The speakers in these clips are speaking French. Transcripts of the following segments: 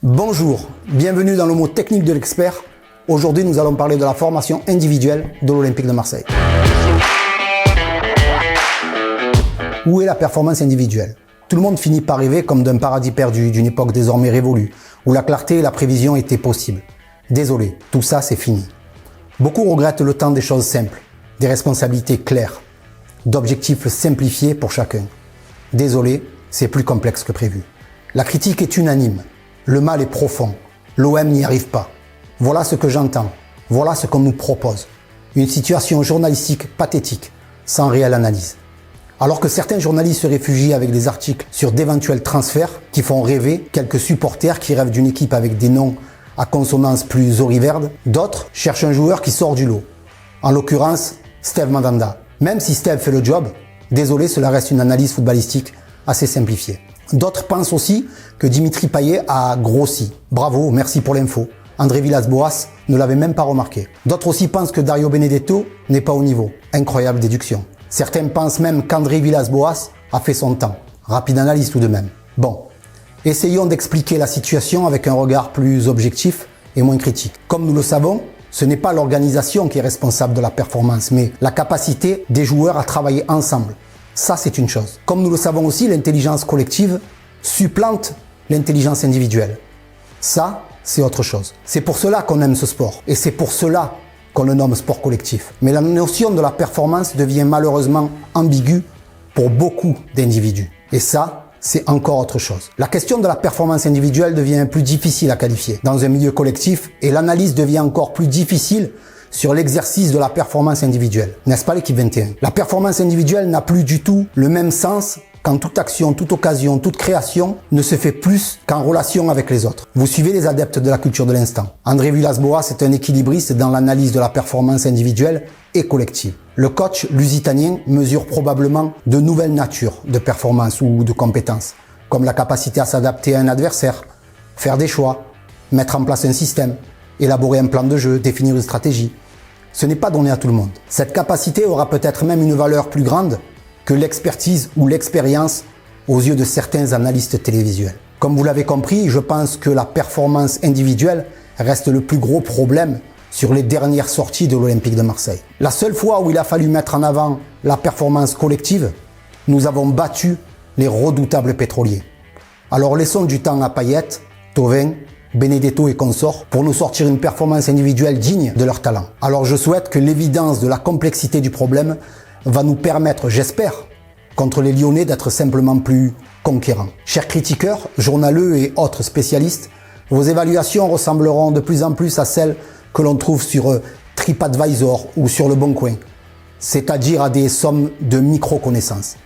Bonjour, bienvenue dans le mot technique de l'expert. Aujourd'hui, nous allons parler de la formation individuelle de l'Olympique de Marseille. Où est la performance individuelle? Tout le monde finit par rêver comme d'un paradis perdu, d'une époque désormais révolue, où la clarté et la prévision étaient possibles. Désolé, tout ça c'est fini. Beaucoup regrettent le temps des choses simples, des responsabilités claires, d'objectifs simplifiés pour chacun. Désolé, c'est plus complexe que prévu. La critique est unanime. Le mal est profond. L'OM n'y arrive pas. Voilà ce que j'entends. Voilà ce qu'on nous propose. Une situation journalistique pathétique, sans réelle analyse. Alors que certains journalistes se réfugient avec des articles sur d'éventuels transferts qui font rêver quelques supporters qui rêvent d'une équipe avec des noms à consonance plus oriverde, d'autres cherchent un joueur qui sort du lot. En l'occurrence, Steve Mandanda. Même si Steve fait le job, désolé, cela reste une analyse footballistique assez simplifiée. D'autres pensent aussi que Dimitri Payet a grossi. Bravo, merci pour l'info. André Villas-Boas ne l'avait même pas remarqué. D'autres aussi pensent que Dario Benedetto n'est pas au niveau. Incroyable déduction. Certains pensent même qu'André Villas-Boas a fait son temps. Rapide analyse tout de même. Bon, essayons d'expliquer la situation avec un regard plus objectif et moins critique. Comme nous le savons, ce n'est pas l'organisation qui est responsable de la performance, mais la capacité des joueurs à travailler ensemble. Ça, c'est une chose. Comme nous le savons aussi, l'intelligence collective supplante l'intelligence individuelle. Ça, c'est autre chose. C'est pour cela qu'on aime ce sport. Et c'est pour cela qu'on le nomme sport collectif. Mais la notion de la performance devient malheureusement ambiguë pour beaucoup d'individus. Et ça, c'est encore autre chose. La question de la performance individuelle devient plus difficile à qualifier dans un milieu collectif et l'analyse devient encore plus difficile sur l'exercice de la performance individuelle. N'est-ce pas l'équipe 21? La performance individuelle n'a plus du tout le même sens quand toute action, toute occasion, toute création ne se fait plus qu'en relation avec les autres. Vous suivez les adeptes de la culture de l'instant. André Villas-Boas est un équilibriste dans l'analyse de la performance individuelle et collective. Le coach lusitanien mesure probablement de nouvelles natures de performance ou de compétences, comme la capacité à s'adapter à un adversaire, faire des choix, mettre en place un système, élaborer un plan de jeu, définir une stratégie. Ce n'est pas donné à tout le monde. Cette capacité aura peut-être même une valeur plus grande que l'expertise ou l'expérience aux yeux de certains analystes télévisuels. Comme vous l'avez compris, je pense que la performance individuelle reste le plus gros problème sur les dernières sorties de l'Olympique de Marseille. La seule fois où il a fallu mettre en avant la performance collective, nous avons battu les redoutables pétroliers. Alors laissons du temps à Payet, Thauvin, Benedetto et consorts pour nous sortir une performance individuelle digne de leur talent. Alors je souhaite que l'évidence de la complexité du problème va nous permettre, j'espère, contre les Lyonnais d'être simplement plus conquérants. Chers critiqueurs, journaleux et autres spécialistes, vos évaluations ressembleront de plus en plus à celles que l'on trouve sur TripAdvisor ou sur Le Bon Coin, c'est-à-dire à des sommes de micro-connaissances.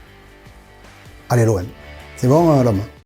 Allez l'OM, c'est bon l'homme?